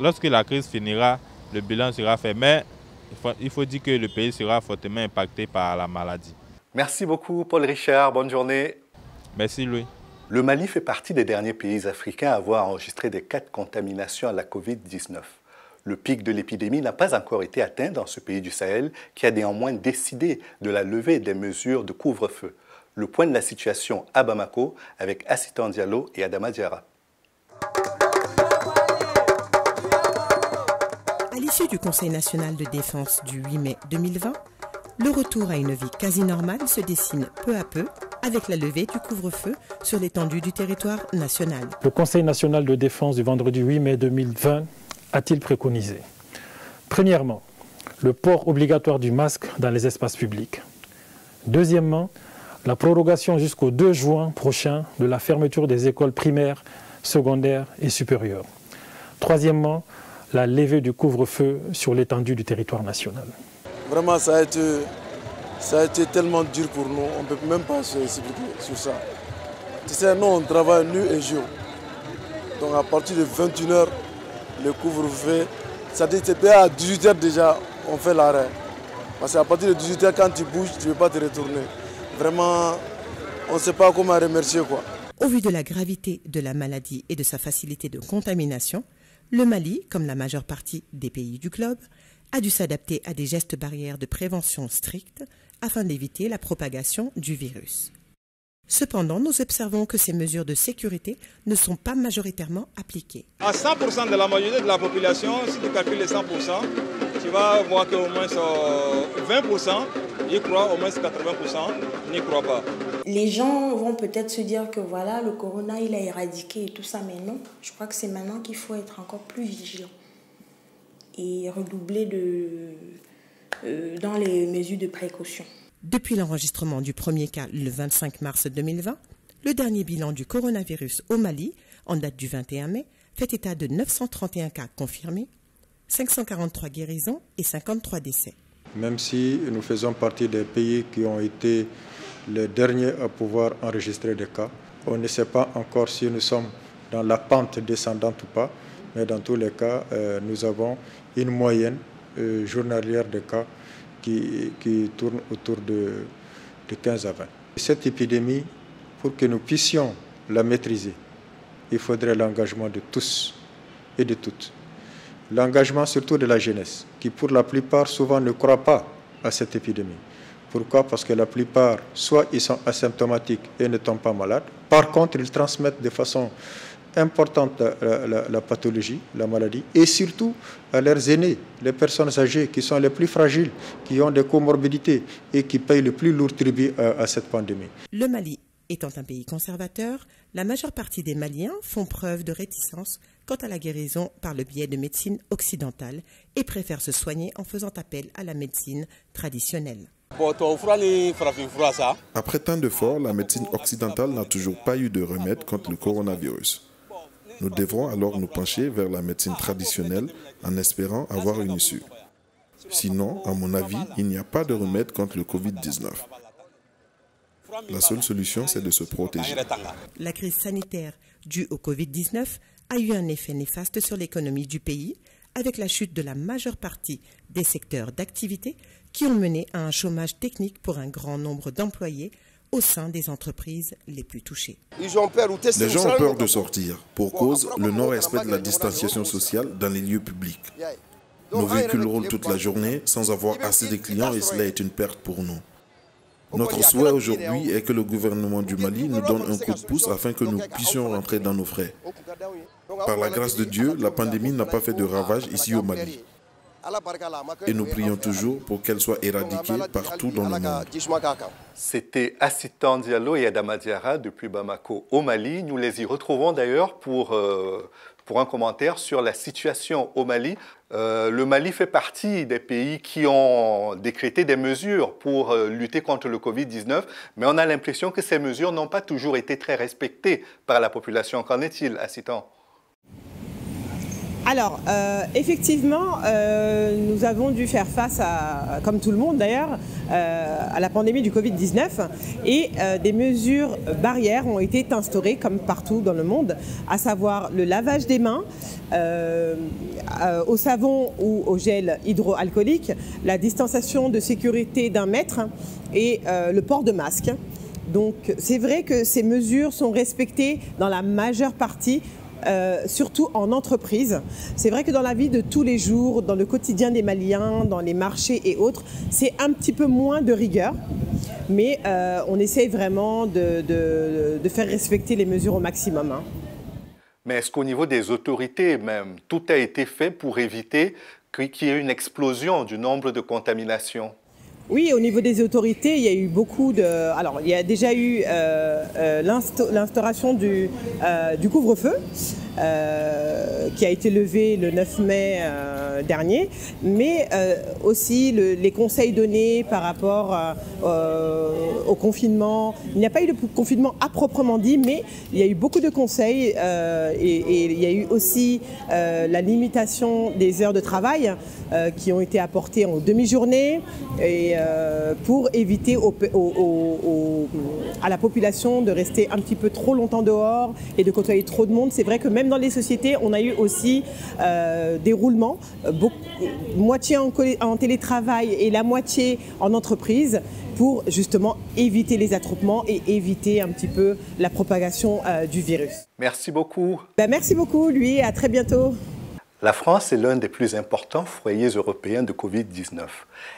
Lorsque la crise finira, le bilan sera fait, mais il faut dire que le pays sera fortement impacté par la maladie. Merci beaucoup, Paul Richard. Bonne journée. Merci, Louis. Le Mali fait partie des derniers pays africains à avoir enregistré des cas de contamination à la Covid-19. Le pic de l'épidémie n'a pas encore été atteint dans ce pays du Sahel qui a néanmoins décidé de la levée des mesures de couvre-feu. Le point de la situation à Bamako avec Assitan Diallo et Adama Diarra. À l'issue du Conseil national de défense du 8 mai 2020, le retour à une vie quasi normale se dessine peu à peu avec la levée du couvre-feu sur l'étendue du territoire national. Le Conseil national de défense du vendredi 8 mai 2020 a-t-il préconisé? Premièrement, le port obligatoire du masque dans les espaces publics. Deuxièmement, la prorogation jusqu'au 2 juin prochain de la fermeture des écoles primaires, secondaires et supérieures. Troisièmement, la levée du couvre-feu sur l'étendue du territoire national. Vraiment, ça a été tellement dur pour nous, on ne peut même pas s'expliquer sur ça. Tu sais, nous, on travaille nuit et jour. Donc à partir de 21h, le couvre-feu, c'est-à-dire que à 18h déjà, on fait l'arrêt. Parce qu'à partir de 18h, quand tu bouges, tu ne peux pas te retourner. Vraiment, on ne sait pas comment remercier, quoi. Au vu de la gravité de la maladie et de sa facilité de contamination, le Mali, comme la majeure partie des pays du globe, a dû s'adapter à des gestes barrières de prévention stricts afin d'éviter la propagation du virus. Cependant, nous observons que ces mesures de sécurité ne sont pas majoritairement appliquées. À 100% de la majorité de la population, si tu calcules les 100%, tu vas voir qu'au moins 20% y croient, au moins 80% n'y croient pas. Les gens vont peut-être se dire que voilà, le corona il a éradiqué et tout ça, mais non. Je crois que c'est maintenant qu'il faut être encore plus vigilant et redoubler dans les mesures de précaution. Depuis l'enregistrement du premier cas le 25 mars 2020, le dernier bilan du coronavirus au Mali, en date du 21 mai, fait état de 931 cas confirmés, 543 guérisons et 53 décès. Même si nous faisons partie des pays qui ont été les derniers à pouvoir enregistrer des cas, on ne sait pas encore si nous sommes dans la pente descendante ou pas, mais dans tous les cas, nous avons une moyenne journalière de cas qui tourne autour de 15 à 20. Cette épidémie, pour que nous puissions la maîtriser, il faudrait l'engagement de tous et de toutes. L'engagement surtout de la jeunesse, qui pour la plupart souvent ne croit pas à cette épidémie. Pourquoi? Parce que la plupart, soit ils sont asymptomatiques et ne tombent pas malades, par contre ils transmettent de façon importante la pathologie, la maladie, et surtout à leurs aînés, les personnes âgées qui sont les plus fragiles, qui ont des comorbidités et qui payent le plus lourd tribut à cette pandémie. Le Mali étant un pays conservateur, la majeure partie des Maliens font preuve de réticence quant à la guérison par le biais de médecine occidentale et préfèrent se soigner en faisant appel à la médecine traditionnelle. Après tant d'efforts, la médecine occidentale n'a toujours pas eu de remède contre le coronavirus. Nous devrons alors nous pencher vers la médecine traditionnelle en espérant avoir une issue. Sinon, à mon avis, il n'y a pas de remède contre le Covid-19. La seule solution, c'est de se protéger. La crise sanitaire due au Covid-19 a eu un effet néfaste sur l'économie du pays, avec la chute de la majeure partie des secteurs d'activité qui ont mené à un chômage technique pour un grand nombre d'employés au sein des entreprises les plus touchées. Les gens ont peur de sortir, pour cause le non-respect de la distanciation sociale dans les lieux publics. Nos véhicules roulent toute la journée sans avoir assez de clients et cela est une perte pour nous. Notre souhait aujourd'hui est que le gouvernement du Mali nous donne un coup de pouce afin que nous puissions rentrer dans nos frais. Par la grâce de Dieu, la pandémie n'a pas fait de ravages ici au Mali. Et nous prions toujours pour qu'elle soit éradiquée partout dans le monde. C'était Assitan Diallo et Adama Diarra depuis Bamako au Mali. Nous les y retrouvons d'ailleurs pour un commentaire sur la situation au Mali. Le Mali fait partie des pays qui ont décrété des mesures pour lutter contre le Covid-19, mais on a l'impression que ces mesures n'ont pas toujours été très respectées par la population. Qu'en est-il, Assitan ? Alors, effectivement, nous avons dû faire face, comme tout le monde d'ailleurs, à la pandémie du Covid-19 et des mesures barrières ont été instaurées comme partout dans le monde, à savoir le lavage des mains au savon ou au gel hydroalcoolique, la distanciation de sécurité d'1 mètre et le port de masque. Donc c'est vrai que ces mesures sont respectées dans la majeure partie, surtout en entreprise. C'est vrai que dans la vie de tous les jours, dans le quotidien des Maliens, dans les marchés et autres, c'est un petit peu moins de rigueur, mais on essaye vraiment de faire respecter les mesures au maximum. Hein. Mais est-ce qu'au niveau des autorités même, tout a été fait pour éviter qu'il y ait une explosion du nombre de contaminations ? Oui, au niveau des autorités, il y a eu beaucoup de... Alors, il y a déjà eu l'instauration du couvre-feu qui a été levé le 9 mai dernier, mais aussi les conseils donnés par rapport au confinement. Il n'y a pas eu de confinement à proprement dit, mais il y a eu beaucoup de conseils et il y a eu aussi la limitation des heures de travail qui ont été apportées en demi-journée et pour éviter à la population de rester un petit peu trop longtemps dehors et de côtoyer trop de monde. C'est vrai que même dans les sociétés, on a eu aussi des roulements, moitié en télétravail et la moitié en entreprise, pour justement éviter les attroupements et éviter un petit peu la propagation du virus. Merci beaucoup. Merci beaucoup, lui, à très bientôt. La France est l'un des plus importants foyers européens de Covid-19.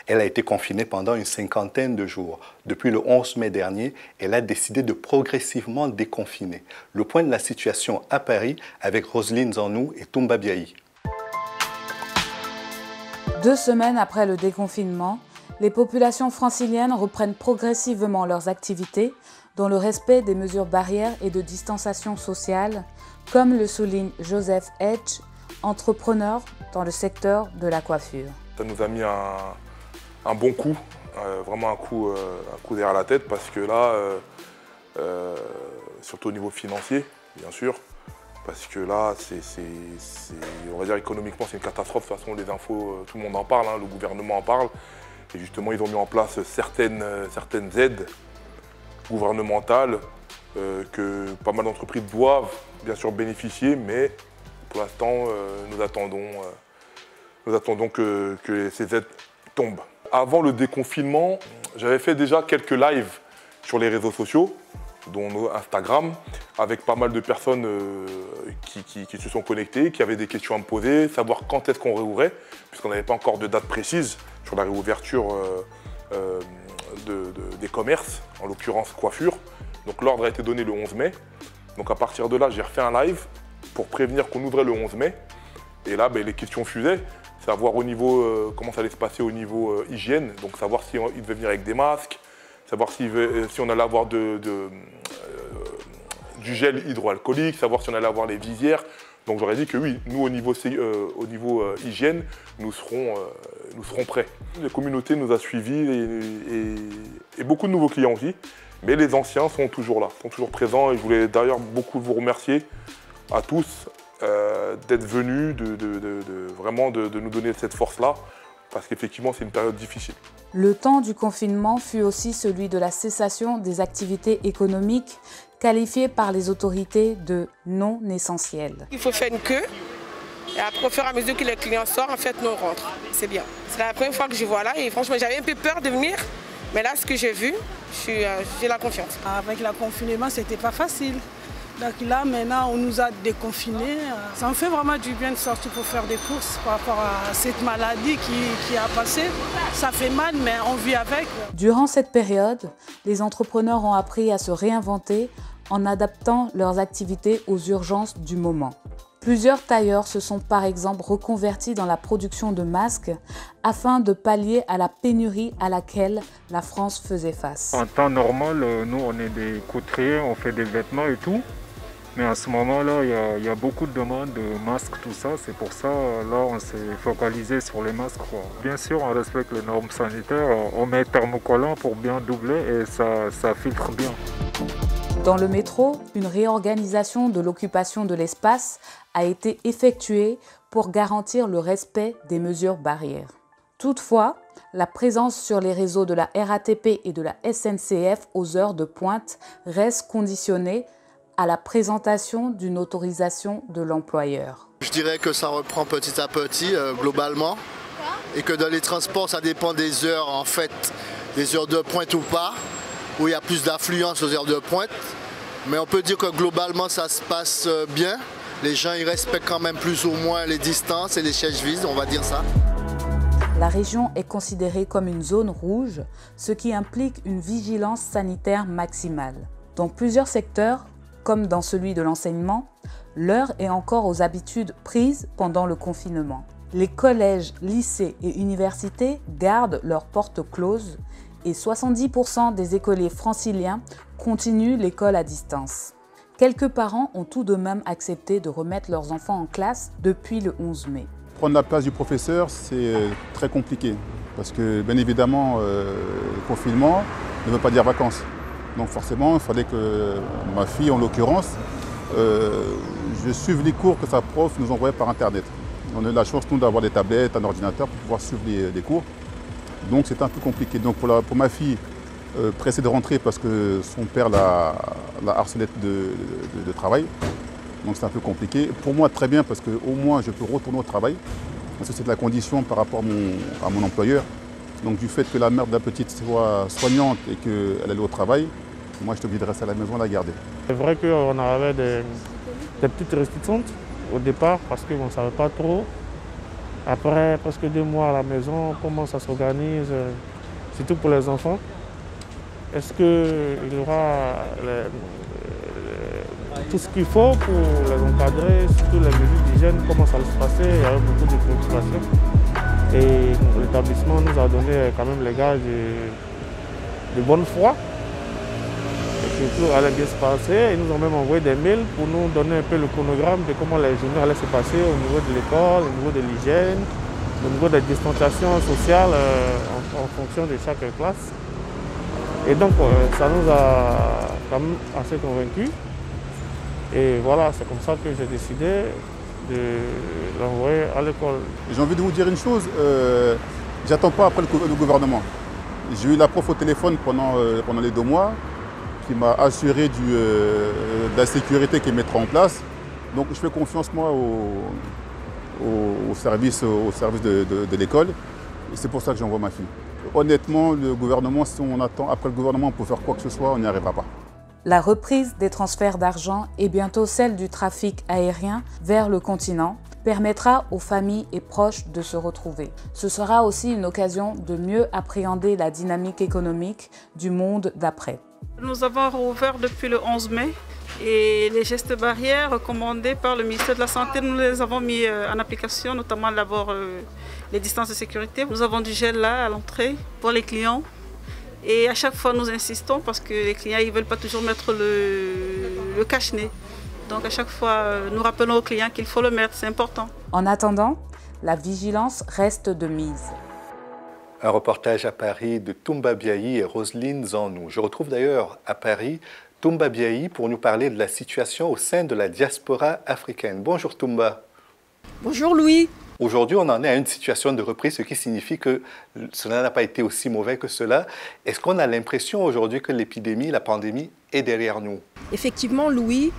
Elle a été confinée pendant une 50aine de jours. Depuis le 11 mai dernier, elle a décidé de progressivement déconfiner. Le point de la situation à Paris avec Roselyne Zanou et Toumba Biaï. 2 semaines après le déconfinement, les populations franciliennes reprennent progressivement leurs activités dans le respect des mesures barrières et de distanciation sociale, comme le souligne Joseph Hedge, entrepreneur dans le secteur de la coiffure. Ça nous a mis un bon coup, vraiment un coup derrière la tête, parce que là, surtout au niveau financier, bien sûr, parce que là, on va dire économiquement, c'est une catastrophe. De toute façon, les infos, tout le monde en parle, hein, le gouvernement en parle. Et justement, ils ont mis en place certaines aides gouvernementales que pas mal d'entreprises doivent bien sûr bénéficier, mais pour l'instant, nous attendons que ces aides tombent. Avant le déconfinement, j'avais fait déjà quelques lives sur les réseaux sociaux, dont Instagram, avec pas mal de personnes qui se sont connectées, qui avaient des questions à me poser, savoir quand est-ce qu'on réouvrait, puisqu'on n'avait pas encore de date précise sur la réouverture des commerces, en l'occurrence coiffure. Donc l'ordre a été donné le 11 mai. Donc à partir de là, j'ai refait un live pour prévenir qu'on ouvrait le 11 mai. Et là, les questions fusaient, savoir au niveau, comment ça allait se passer au niveau hygiène, donc savoir si il devait venir avec des masques, savoir si on allait avoir du du gel hydroalcoolique, savoir si on allait avoir les visières. Donc j'aurais dit que oui, nous au niveau hygiène, nous serons prêts. La communauté nous a suivis et beaucoup de nouveaux clients aussi. Mais les anciens sont toujours là, sont toujours présents. Et je voulais d'ailleurs beaucoup vous remercier à tous d'être venus, vraiment de nous donner cette force-là. Parce qu'effectivement, c'est une période difficile. Le temps du confinement fut aussi celui de la cessation des activités économiques qualifiées par les autorités de non essentielles. Il faut faire une queue et après, au fur et à mesure que les clients sortent, en fait, nous on rentre. C'est bien. C'est la première fois que je vois là et franchement, j'avais un peu peur de venir. Mais là, ce que j'ai vu, j'ai la confiance. Avec le confinement, c'était pas facile. Donc là, maintenant, on nous a déconfinés. Ça me fait vraiment du bien de sortir pour faire des courses par rapport à cette maladie qui a passé. Ça fait mal, mais on vit avec. Durant cette période, les entrepreneurs ont appris à se réinventer en adaptant leurs activités aux urgences du moment. Plusieurs tailleurs se sont par exemple reconvertis dans la production de masques afin de pallier à la pénurie à laquelle la France faisait face. En temps normal, nous on est des couturiers, on fait des vêtements et tout. Mais en ce moment-là, il y a beaucoup de demandes de masques, tout ça. C'est pour ça, là, on s'est focalisé sur les masques, quoi. Bien sûr, on respecte les normes sanitaires. On met thermocollant pour bien doubler et ça filtre bien. Dans le métro, une réorganisation de l'occupation de l'espace a été effectuée pour garantir le respect des mesures barrières. Toutefois, la présence sur les réseaux de la RATP et de la SNCF aux heures de pointe reste conditionnée à la présentation d'une autorisation de l'employeur. Je dirais que ça reprend petit à petit, globalement, et que dans les transports, ça dépend des heures, en fait, des heures de pointe ou pas, où il y a plus d'affluence aux heures de pointe. Mais on peut dire que globalement, ça se passe bien. Les gens, ils respectent quand même plus ou moins les distances et les sièges vides, on va dire ça. La région est considérée comme une zone rouge, ce qui implique une vigilance sanitaire maximale. Dans plusieurs secteurs, comme dans celui de l'enseignement, l'heure est encore aux habitudes prises pendant le confinement. Les collèges, lycées et universités gardent leurs portes closes et 70% des écoliers franciliens continuent l'école à distance. Quelques parents ont tout de même accepté de remettre leurs enfants en classe depuis le 11 mai. Prendre la place du professeur, c'est très compliqué parce que bien évidemment, le confinement ne veut pas dire vacances. Donc forcément, il fallait que ma fille, en l'occurrence, je suive les cours que sa prof nous envoyait par Internet. On a eu la chance, nous, d'avoir des tablettes, un ordinateur pour pouvoir suivre les cours. Donc c'était un peu compliqué. Donc pour ma fille, pressée de rentrer parce que son père la harcelait de travail. Donc c'est un peu compliqué. Pour moi, très bien, parce qu'au moins je peux retourner au travail. Parce que c'est la condition par rapport à mon employeur. Donc du fait que la mère de la petite soit soignante et qu'elle allait au travail, moi je suis obligé de rester à la maison et la garder. C'est vrai qu'on avait des petites restrictions au départ parce qu'on ne savait pas trop. Après presque 2 mois à la maison, comment ça s'organise, surtout pour les enfants. Est-ce qu'il y aura tout ce qu'il faut pour les encadrer, surtout les mesures d'hygiène, comment ça va se passer? Il y a eu beaucoup de préoccupations. Et l'établissement nous a donné quand même les gages de bonne foi. Et que tout allait bien se passer. Ils nous ont même envoyé des mails pour nous donner un peu le chronogramme de comment les journées allaient se passer au niveau de l'école, au niveau de l'hygiène, au niveau des distanciations sociales en fonction de chaque classe. Et donc ça nous a quand même assez convaincus. Et voilà, c'est comme ça que j'ai décidé de l'envoyer à l'école. J'ai envie de vous dire une chose, j'attends pas après le gouvernement. J'ai eu la prof au téléphone pendant les 2 mois qui m'a assuré de la sécurité qu'ils mettra en place. Donc je fais confiance moi au service de l'école et c'est pour ça que j'envoie ma fille. Honnêtement, le gouvernement, si on attend après le gouvernement pour faire quoi que ce soit, on n'y arrivera pas. La reprise des transferts d'argent et bientôt celle du trafic aérien vers le continent permettra aux familles et proches de se retrouver. Ce sera aussi une occasion de mieux appréhender la dynamique économique du monde d'après. Nous avons rouvert depuis le 11 mai et les gestes barrières recommandés par le ministère de la Santé, nous les avons mis en application, notamment d'abord les distances de sécurité. Nous avons du gel là à l'entrée pour les clients. Et à chaque fois, nous insistons parce que les clients ne veulent pas toujours mettre le cache-nez. Donc à chaque fois, nous rappelons aux clients qu'il faut le mettre, c'est important. En attendant, la vigilance reste de mise. Un reportage à Paris de Toumba Biayi et Roselyne Zanou. Je retrouve d'ailleurs à Paris Toumba Biayi pour nous parler de la situation au sein de la diaspora africaine. Bonjour Toumba. Bonjour Louis. Aujourd'hui, on en est à une situation de reprise, ce qui signifie que cela n'a pas été aussi mauvais que cela. Est-ce qu'on a l'impression aujourd'hui que l'épidémie, la pandémie est derrière nous? Effectivement, Louis,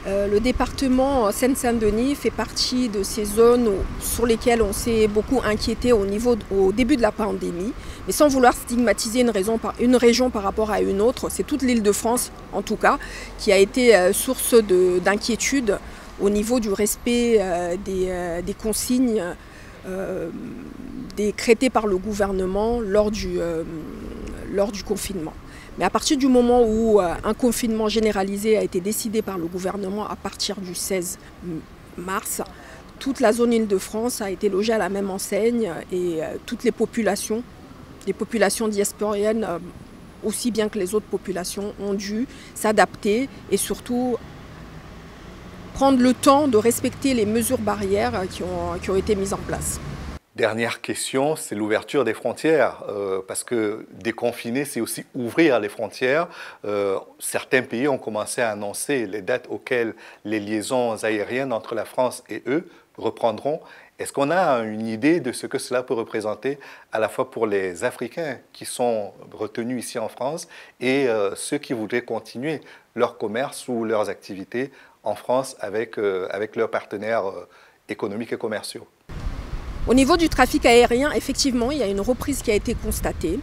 le département Seine-Saint-Denis fait partie de ces zones sur lesquelles on s'est beaucoup inquiété au début de la pandémie. Mais sans vouloir stigmatiser une région par rapport à une autre, c'est toute l'Île-de-France, en tout cas, qui a été source d'inquiétude au niveau du respect des consignes décrétées par le gouvernement lors du confinement. Mais à partir du moment où un confinement généralisé a été décidé par le gouvernement à partir du 16 mars, toute la zone Île-de-France a été logée à la même enseigne et toutes les populations diasporiennes, aussi bien que les autres populations, ont dû s'adapter et surtout prendre le temps de respecter les mesures barrières qui ont été mises en place. Dernière question, c'est l'ouverture des frontières, parce que déconfiner, c'est aussi ouvrir les frontières. Certains pays ont commencé à annoncer les dates auxquelles les liaisons aériennes entre la France et eux reprendront. Est-ce qu'on a une idée de ce que cela peut représenter à la fois pour les Africains qui sont retenus ici en France et ceux qui voudraient continuer leur commerce ou leurs activités en France avec leurs partenaires économiques et commerciaux? Au niveau du trafic aérien, effectivement, il y a une reprise qui a été constatée.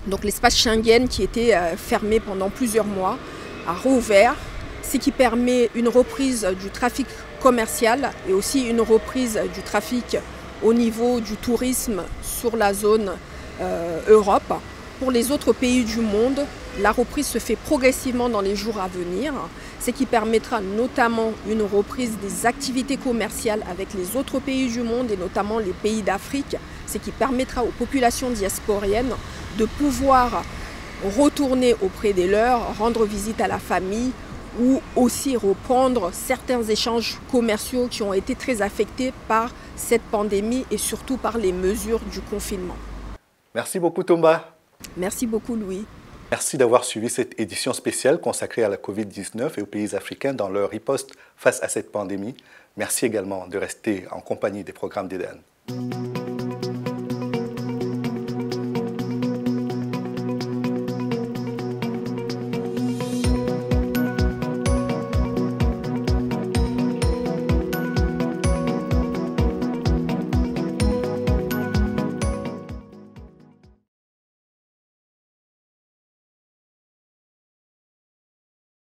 Donc l'espace Schengen qui était fermé pendant plusieurs mois a rouvert, ce qui permet une reprise du trafic commercial et aussi une reprise du trafic au niveau du tourisme sur la zone Europe. Pour les autres pays du monde, la reprise se fait progressivement dans les jours à venir, ce qui permettra notamment une reprise des activités commerciales avec les autres pays du monde et notamment les pays d'Afrique, ce qui permettra aux populations diasporiennes de pouvoir retourner auprès des leurs, rendre visite à la famille ou aussi reprendre certains échanges commerciaux qui ont été très affectés par cette pandémie et surtout par les mesures du confinement. Merci beaucoup Toumba. Merci beaucoup Louis. Merci d'avoir suivi cette édition spéciale consacrée à la Covid-19 et aux pays africains dans leur riposte face à cette pandémie. Merci également de rester en compagnie des programmes d'Eden.